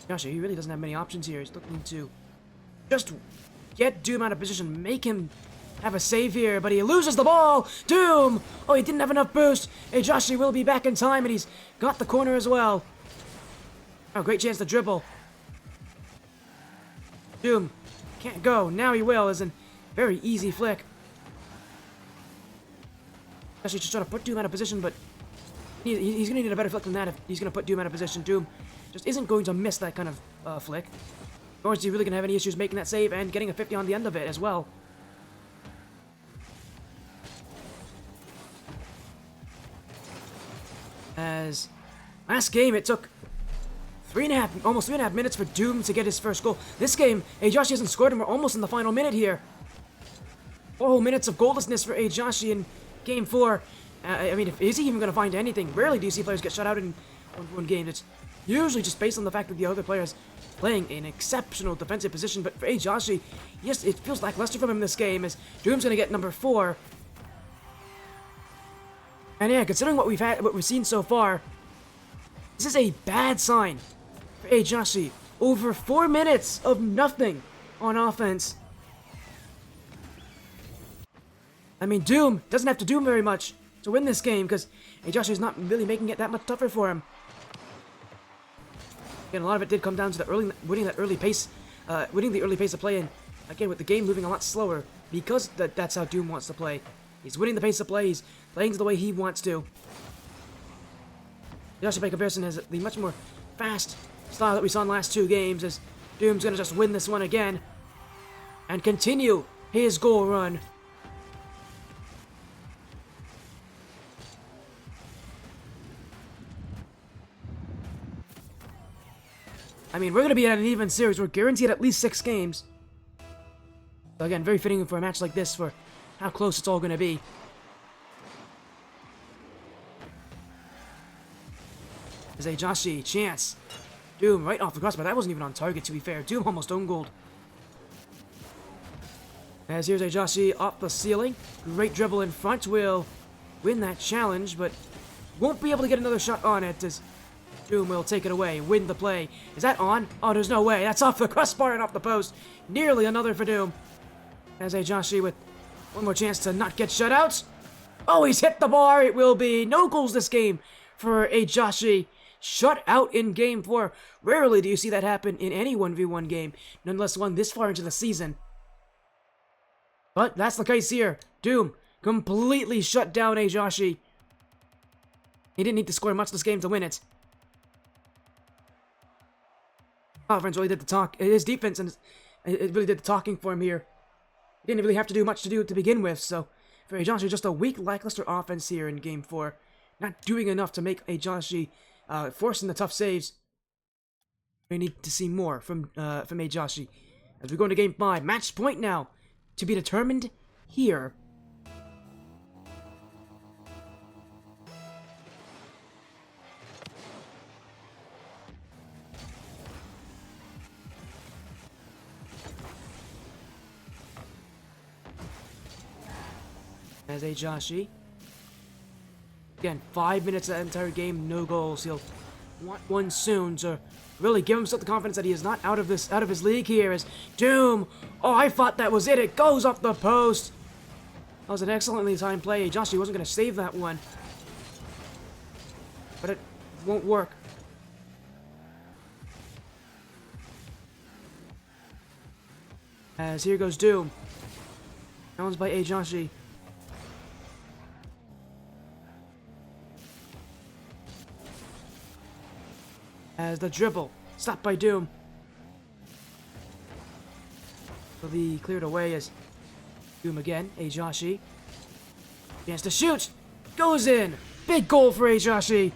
ayejoshy, he really doesn't have many options here. He's looking to just get Doom out of position, make him have a save here, but he loses the ball. Doom! Oh, he didn't have enough boost. ayejoshy will be back in time, and he's got the corner as well. Oh, great chance to dribble. Doom can't go. Now he will, as a very easy flick. Actually, just trying to put Doom out of position, but he's going to need a better flick than that if he's going to put Doom out of position. Doom just isn't going to miss that kind of flick. Nor is he really going to have any issues making that save and getting a 50 on the end of it as well. As last game, it took almost 3.5 minutes for Doom to get his first goal. This game, ayejoshy hasn't scored, and we're almost in the final minute here. 4 whole minutes of goallessness for ayejoshy in game 4. I mean, is he even going to find anything? Rarely do you see players get shut out in one game. It's usually just based on the fact that the other players playing an exceptional defensive position. But for ayejoshy, yes, it feels lackluster from him this game, as Doom's going to get number 4. And yeah, considering what we've seen so far, this is a bad sign for ayejoshy. Over 4 minutes of nothing on offense. I mean, Doom doesn't have to do very much to win this game, because ayejoshy is not really making it that much tougher for him. Again, a lot of it did come down to winning the early pace of play, and again, with the game moving a lot slower, because that's how Doom wants to play. He's winning the pace of play. He's playing the way he wants to. ayejoshy, by comparison, has the much more fast style that we saw in the last 2 games, as Doom's going to just win this one again and continue his goal run. I mean, we're going to be at an even series. We're guaranteed at least 6 games. So again, very fitting for a match like this, for how close it's all going to be. As ayejoshy, chance. Doom right off the crossbar. That wasn't even on target, to be fair. Doom almost own goaled. As here's ayejoshy off the ceiling. Great dribble in front. Will win that challenge, but won't be able to get another shot on it, as Doom will take it away, win the play. Is that on? Oh, there's no way. That's off the crossbar and off the post. Nearly another for Doom. As ayejoshy with one more chance to not get shut out. Oh, he's hit the bar. It will be no goals this game for ayejoshy. Shut out in game 4. Rarely do you see that happen in any 1v1 game, nonetheless one this far into the season. But that's the case here. Doom completely shut down ayejoshy. He didn't need to score much this game to win it. Offense really did the talk. His defense and it really did the talking for him here. He didn't really have to do much to begin with. So for ayejoshy, just a weak, lackluster offense here in game 4, not doing enough to make ayejoshy forcing the tough saves. We need to see more from ayejoshy as we go into game 5. Match point now to be determined here. As ayejoshy. Again, 5 minutes of that entire game, no goals. He'll want one soon to really give himself the confidence that he is not out of his league here. As Doom, oh, I thought that was it. It goes off the post. That was an excellently timed play. ayejoshy wasn't going to save that one, but it won't work. As here goes Doom. Challenged by ayejoshy. As the dribble, stopped by Doom. Will be cleared away as Doom again, ayejoshy. Chance to shoot! Goes in! Big goal for ayejoshy!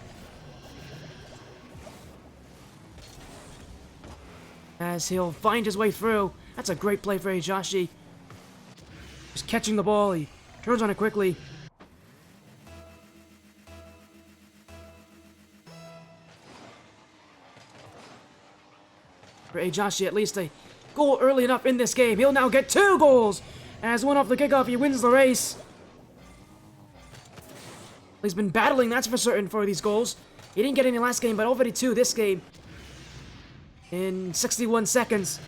As he'll find his way through. That's a great play for ayejoshy. Just catching the ball, he turns on it quickly. For ayejoshy, at least a goal early enough in this game. He'll now get 2 goals! As one off the kickoff, he wins the race. He's been battling, that's for certain, for these goals. He didn't get any last game, but already 2 this game. In 61 seconds.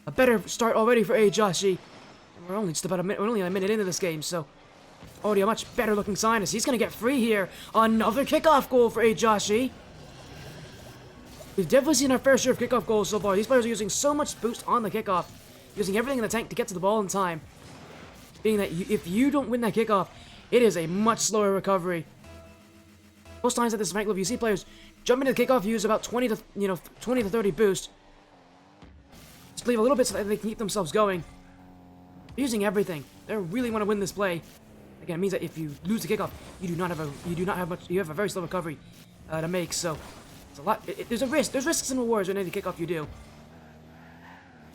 A better start already for ayejoshy. We're only just about a minute into this game, so already a much better looking sign as he's gonna get free here. Another kickoff goal for ayejoshy. We've definitely seen our fair share of kickoff goals so far. These players are using so much boost on the kickoff, using everything in the tank to get to the ball in time. Being that if you don't win that kickoff, it is a much slower recovery. Most times at this rank level, you see players jump into the kickoff, use about 20 to 30 boost. Just leave a little bit so that they can keep themselves going. They're using everything. They really want to win this play. Again, it means that if you lose the kickoff, you have a very slow recovery to make. So it's a lot. There's a risk. There's risks and rewards in any kickoff you do.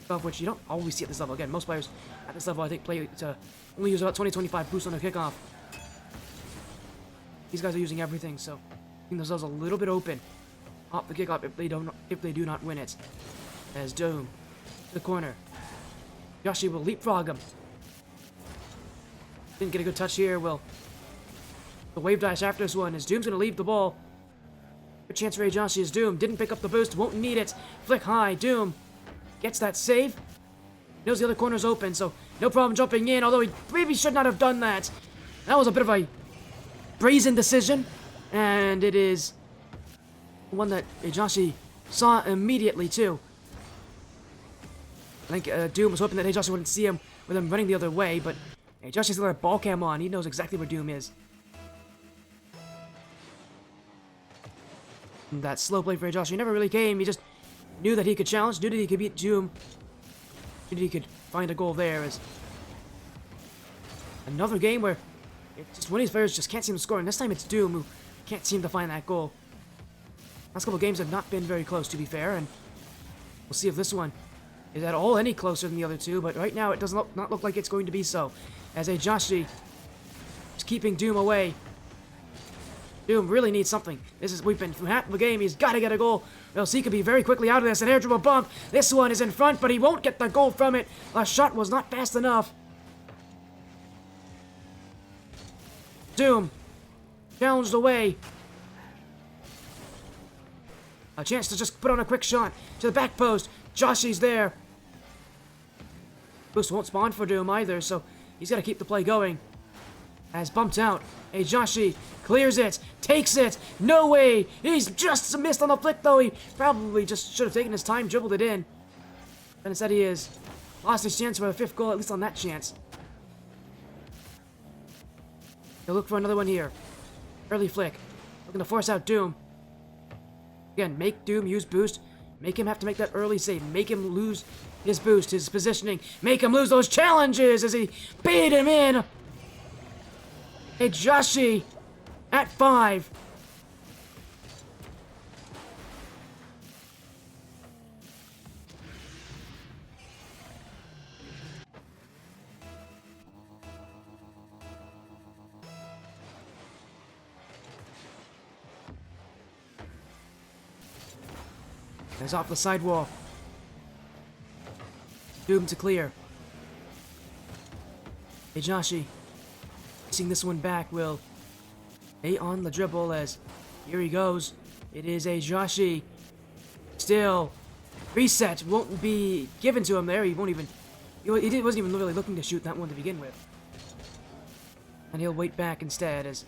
Kickoff, which you don't always see at this level. Again, most players at this level, I think, play to only use about 20-25 boost on their kickoff. These guys are using everything, so keeping themselves a little bit open off the kickoff if they do not win it. As Doom to the corner, ayejoshy will leapfrog him. Didn't get a good touch here. Will the wave dash after this one? As Doom's gonna leave the ball. Good chance for ayejoshy as Doom didn't pick up the boost. Won't need it. Flick high. Doom gets that save. Knows the other corner's open, so no problem jumping in. Although he maybe should not have done that. That was a bit of a brazen decision, and it is one that ayejoshy saw immediately too. I think Doom was hoping that ayejoshy wouldn't see him with him running the other way, but ayejoshy's got a ball cam on. He knows exactly where Doom is. And that slow play for ayejoshy never really came. He just knew that he could challenge, knew that he could beat Doom, knew that he could find a goal there. As another game where just one of these players just can't seem to score, and this time it's Doom who can't seem to find that goal. Last couple of games have not been very close, to be fair, and we'll see if this one is at all any closer than the other two, but right now it does not look like it's going to be so. As ayejoshy is keeping Doom away. Doom really needs something. We've been through half of the game, he's got to get a goal, or else he could be very quickly out of this. An air dribble bump. This one is in front, but he won't get the goal from it. A shot was not fast enough. Doom challenged away. A chance to just put on a quick shot to the back post. Joshy's there. Boost won't spawn for Doom either, so he's got to keep the play going. As bumped out, ayejoshy clears it, takes it. No way! He's just missed on the flick, though. He probably just should have taken his time, dribbled it in. And instead he is lost his chance for a 5th goal, at least on that chance. He'll look for another one here. Early flick. Looking to force out Doom. Again, make Doom use boost. Make him have to make that early save. Make him lose his boost, his positioning. Make him lose those challenges as he beat him in. ayejoshy at 5. He's off the sidewall. Doom to clear. ayejoshy, chasing this one back, will stay on the dribble as here he goes. It is ayejoshy. Still, reset won't be given to him there. He won't even. He wasn't even really looking to shoot that one to begin with. And he'll wait back instead as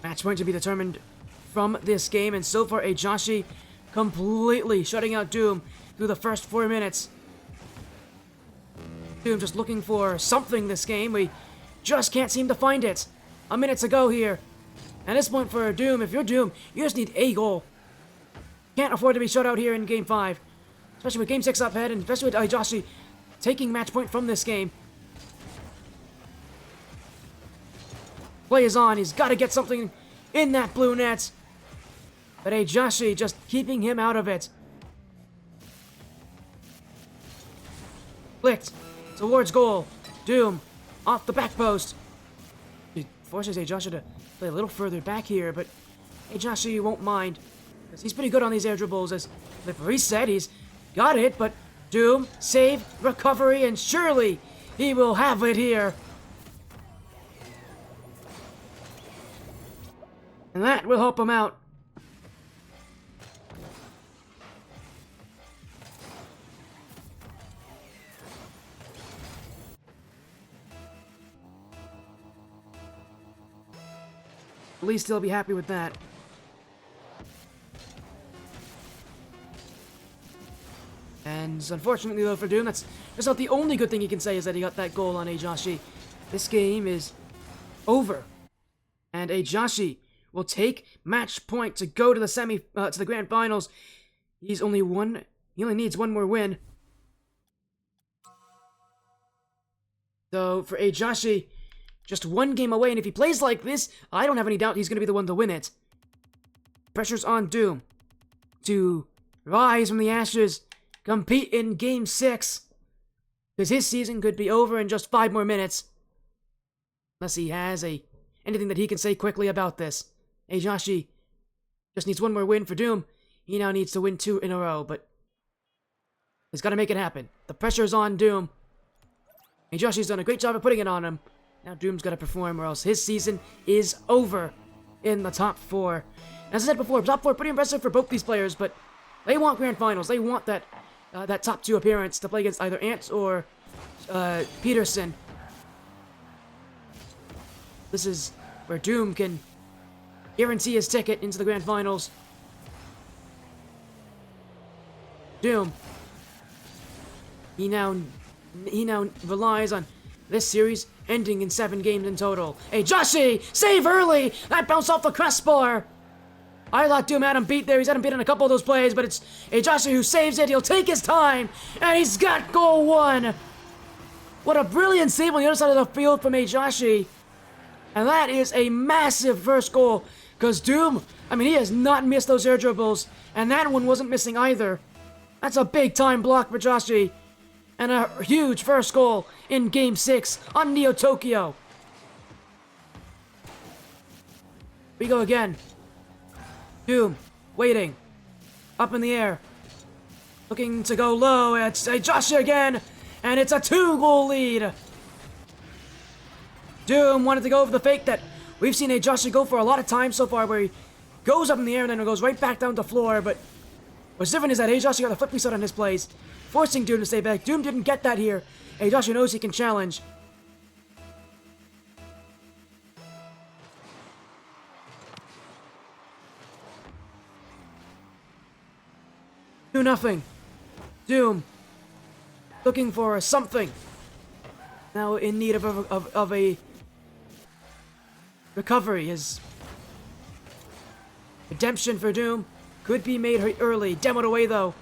match point to be determined from this game. And so far, ayejoshy completely shutting out Doom through the first 4 minutes. Doom just looking for something this game. We just can't seem to find it. A minute to go here. At this point for Doom, if you're Doom, you just need a goal. Can't afford to be shut out here in Game 5. Especially with Game 6 up ahead, and especially with ayejoshy taking match point from this game. Play is on. He's got to get something in that blue net. But ayejoshy just keeping him out of it. Flicked towards goal. Doom off the back post. He forces ayejoshy to play a little further back here, but ayejoshy won't mind. Because he's pretty good on these air dribbles. As the reset, he's got it, but Doom, save, recovery, and surely he will have it here. And that will help him out. At least he'll be happy with that. And unfortunately though for Doom, that's not the only good thing he can say is that he got that goal on ayejoshy. This game is over. And ayejoshy will take match point to go to the to the grand finals. He only needs one more win. So for ayejoshy, just one game away, and if he plays like this, I don't have any doubt he's going to be the one to win it. Pressure's on Doom to rise from the ashes, compete in Game 6, because his season could be over in just 5 more minutes. Unless he has anything that he can say quickly about this. ayejoshy just needs one more win for Doom. He now needs to win 2 in a row, but he's got to make it happen. The pressure's on Doom. ayejoshy's done a great job of putting it on him. Now Doom's got to perform or else his season is over in the top 4. As I said before, top 4 pretty impressive for both these players, but they want grand finals. They want that top 2 appearance to play against either Ants or Peterson. This is where Doom can guarantee his ticket into the grand finals. Doom. He now relies on this series ending in 7 games in total. ayejoshy! Save early! That bounced off the crossbar! I thought Doom had him beat there. He's had him beat in a couple of those plays, but it's ayejoshy who saves it. He'll take his time, and he's got goal 1! What a brilliant save on the other side of the field from ayejoshy. And that is a massive first goal, because Doom, he has not missed those air dribbles, and that one wasn't missing either. That's a big-time block for ayejoshy. And a huge first goal in Game 6 on Neo Tokyo. We go again. Doom, waiting. Up in the air. Looking to go low. It's ayejoshy again. And it's a 2-goal lead. Doom wanted to go for the fake that we've seen ayejoshy go for a lot of times so far, where he goes up in the air and then it goes right back down to the floor. But what's different is that ayejoshy got the flip reset on his plays, forcing Doom to stay back. Doom didn't get that here. ayejoshy knows he can challenge. Do nothing. Doom looking for something. Now in need of a recovery. His redemption for Doom could be made early. Demoed away though.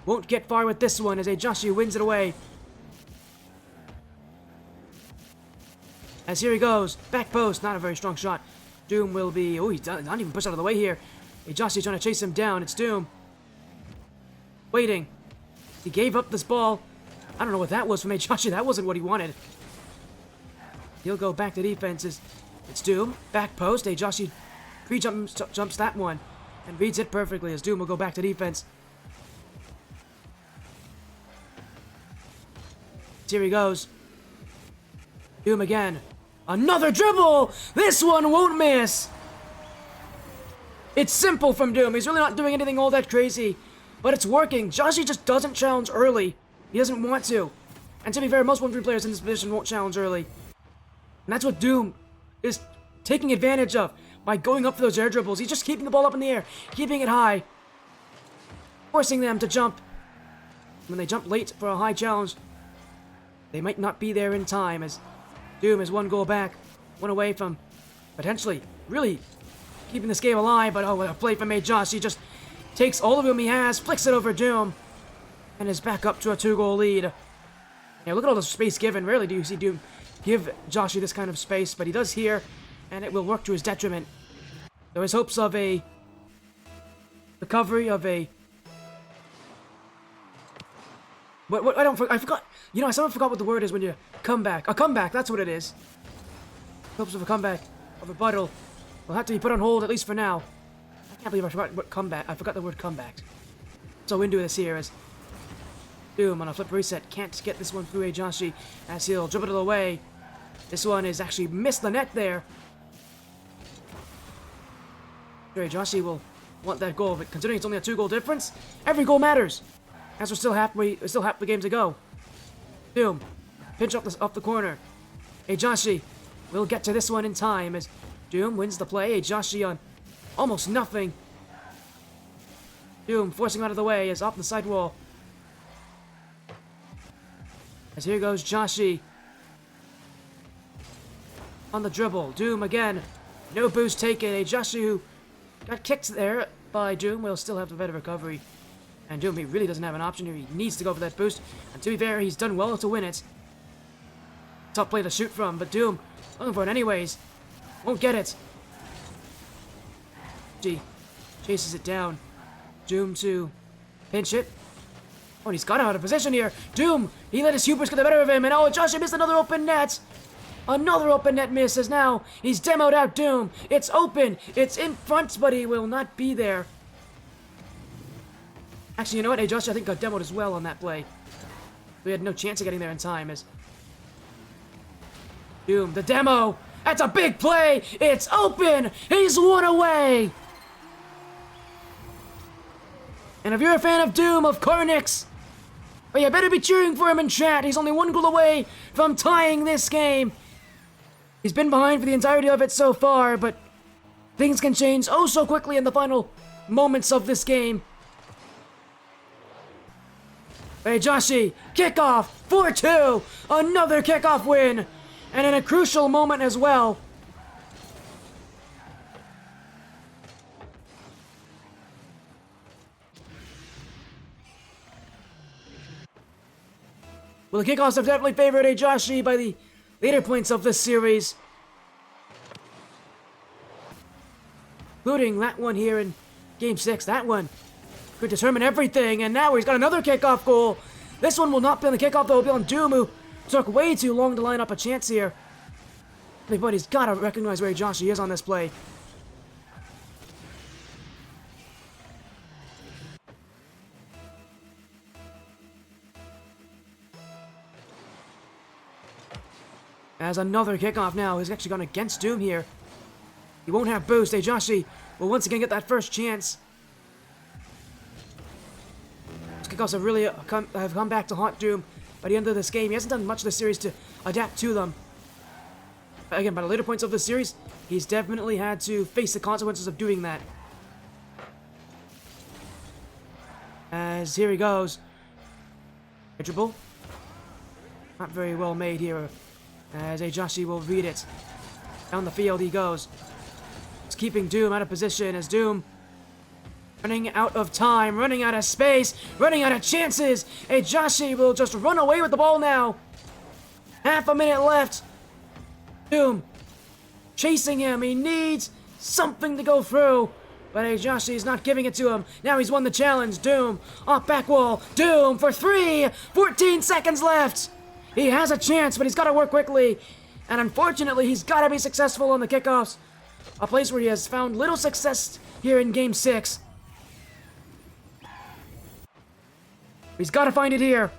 Won't get far with this one as ayejoshy wins it away. As here he goes. Back post. Not a very strong shot. Doom will be... Oh, he's not even pushed out of the way here. ayejoshy trying to chase him down. It's Doom. Waiting. He gave up this ball. I don't know what that was from ayejoshy. That wasn't what he wanted. He'll go back to defenses. It's Doom. Back post. ayejoshy pre-jumps that one. And reads it perfectly as Doom will go back to defense. Here he goes. Doom again. Another dribble! This one won't miss! It's simple from Doom. He's really not doing anything all that crazy. But it's working. ayejoshy just doesn't challenge early. He doesn't want to. And to be fair, most 1-3 players in this position won't challenge early. And that's what Doom is taking advantage of by going up for those air dribbles. He's just keeping the ball up in the air, keeping it high, forcing them to jump. When they jump late for a high challenge, they might not be there in time, as Doom is 1 goal back, 1 away from potentially really keeping this game alive. But oh, what a play from ayejoshy. He just takes all of whom he has, flicks it over Doom, and is back up to a 2-goal lead. Yeah, look at all the space given. Rarely do you see Doom give ayejoshy this kind of space, but he does here, and it will work to his detriment. There is hopes of a recovery of a... What I forgot. You know, I somehow forgot what the word is when you come back. A comeback, that's what it is. Hopes of a comeback, of a rebuttal, will have to be put on hold, at least for now. I can't believe I forgot what comeback. I forgot the word comeback. So into this here is Doom on a flip reset. Can't get this one through ayejoshy as he'll dribble it away. This one is actually missed the net there. ayejoshy will want that goal, but considering it's only a 2-goal difference, every goal matters. As we're still half the game to go. Doom, pinch off the corner. ayejoshy will get to this one in time as Doom wins the play. ayejoshy on almost nothing. Doom forcing out of the way is off the side wall. As here goes ayejoshy on the dribble. Doom again. No boost taken. ayejoshy, who got kicked there by Doom, will still have a better recovery. And Doom, he really doesn't have an option here. He needs to go for that boost. And to be fair, he's done well to win it. Tough play to shoot from, but Doom looking for it anyways. Won't get it. G chases it down. Doom to pinch it. Oh, and he's got out of position here. Doom, he let his hubris get the better of him. And oh, ayejoshy missed another open net. Another open net miss as now he's demoed out Doom. It's open. It's in front, but he will not be there. Actually, you know what? ayejoshy, I think, got demoed as well on that play. We had no chance of getting there in time as Doom, the demo. That's a big play. It's open. He's 1 away. And if you're a fan of Doom, of Carnix, well, you better be cheering for him in chat. He's only 1 goal away from tying this game. He's been behind for the entirety of it so far, but things can change oh so quickly in the final moments of this game. ayejoshy, kickoff, 4-2, another kickoff win, and in a crucial moment as well. Well, the kickoffs have definitely favored ayejoshy by the later points of this series, including that one here in Game 6. That one could determine everything, and now he's got another kickoff goal. This one will not be on the kickoff, though. It'll be on Doom, who took way too long to line up a chance here. But he's got to recognize where ayejoshy is on this play. As another kickoff now. He's actually gone against Doom here. He won't have boost. ayejoshy will once again get that first chance. Kickoffs have really come back to haunt Doom by the end of this game. He hasn't done much of the series to adapt to them. But again, by the later points of the series, he's definitely had to face the consequences of doing that. As here he goes. Dribble. Not very well made here. As ayejoshy will read it. Down the field he goes. It's keeping Doom out of position as Doom running out of time, running out of space, running out of chances. ayejoshy will just run away with the ball now. Half a minute left. Doom chasing him. He needs something to go through, but ayejoshy is not giving it to him. Now he's won the challenge. Doom off back wall. Doom for 3. 14 seconds left. He has a chance, but he's got to work quickly. And unfortunately, he's got to be successful on the kickoffs. A place where he has found little success here in Game 6. He's got to find it here.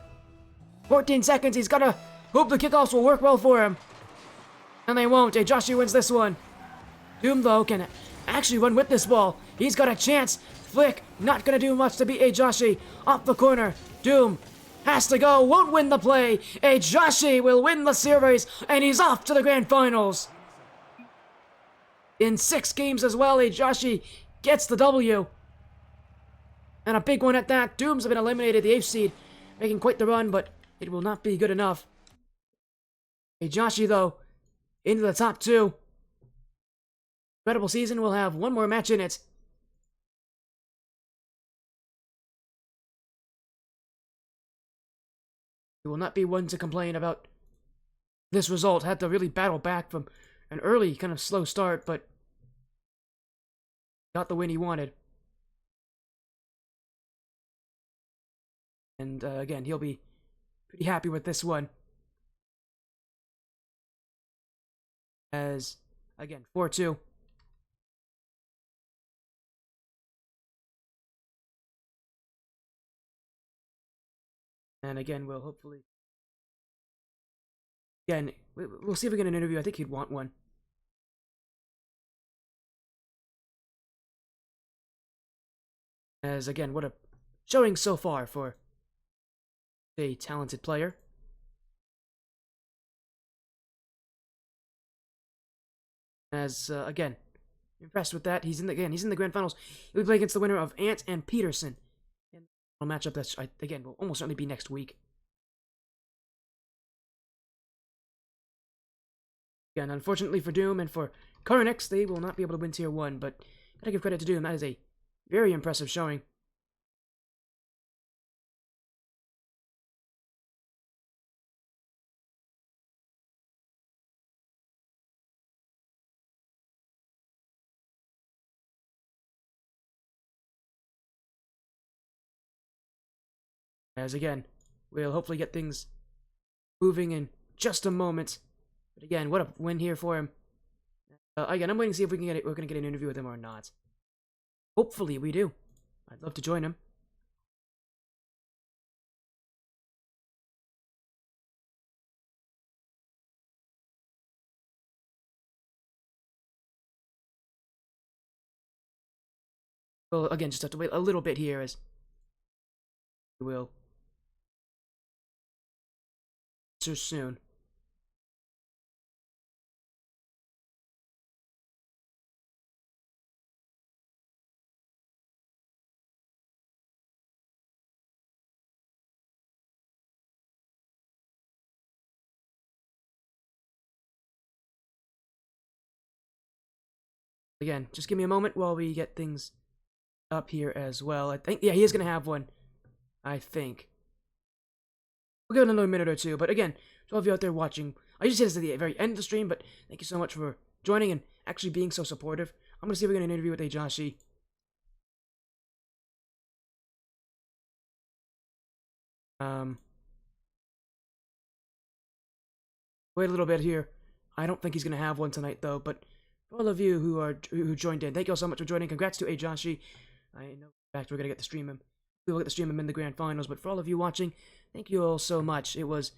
14 seconds. He's got to hope the kickoffs will work well for him. And they won't. Ayejoshy wins this one. Doom, though, can actually run with this ball. He's got a chance. Flick, not gonna do much to beat Ayejoshy. Off the corner. Doom has to go, won't win the play. Ayejoshy will win the series, and he's off to the grand finals. In 6 games as well, Ayejoshy gets the W. And a big one at that. Dooms been eliminated, the 8th seed, making quite the run, but it will not be good enough. Ayejoshy, though, into the top 2. Incredible season will have one more match in it. He will not be one to complain about this result. Had to really battle back from an early kind of slow start, but got the win he wanted. And again, he'll be pretty happy with this one. As, again, 4-2. And again, we'll hopefully... Again, we'll see if we get an interview. I think he'd want one. As, again, what a showing so far for a talented player. As, again, impressed with that. He's in the grand finals. He'll be playing against the winner of Ant and Peterson. A matchup that's, again, will almost certainly be next week. Again, unfortunately for Doom and for Karnix, they will not be able to win Tier 1, but gotta give credit to Doom. That is a very impressive showing. As again, we'll hopefully get things moving in just a moment. But again, what a win here for him. Again, I'm waiting to see if we're gonna get an interview with him or not. Hopefully we do. I'd love to join him. Well, again, just have to wait a little bit here as we will so soon. Again, just give me a moment while we get things up here as well. I think, yeah, he is going to have one. I think. We'll give it another minute or two. But again, to all of you out there watching, I usually say this at the very end of the stream, but thank you so much for joining and actually being so supportive. I'm going to see if we get an interview with Ayejoshy. Wait a little bit here. I don't think he's going to have one tonight, though, but for all of you who joined in, thank you all so much for joining. Congrats to Ayejoshy. I know, in fact, we're going to get to stream him. We'll get to stream him in the grand finals, but for all of you watching, thank you all so much. It was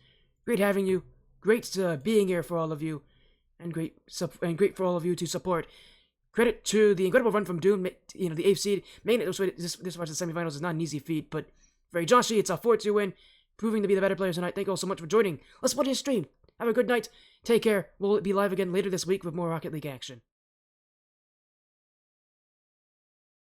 great having you, great being here for all of you, and great for all of you to support. Credit to the incredible run from Doom, the 8th seed. Making it this far to the semifinals is not an easy feat, but for Ayejoshy, it's a 4-2 win, proving to be the better players tonight. Thank you all so much for joining. Let's watch his stream. Have a good night. Take care. We'll be live again later this week with more Rocket League action.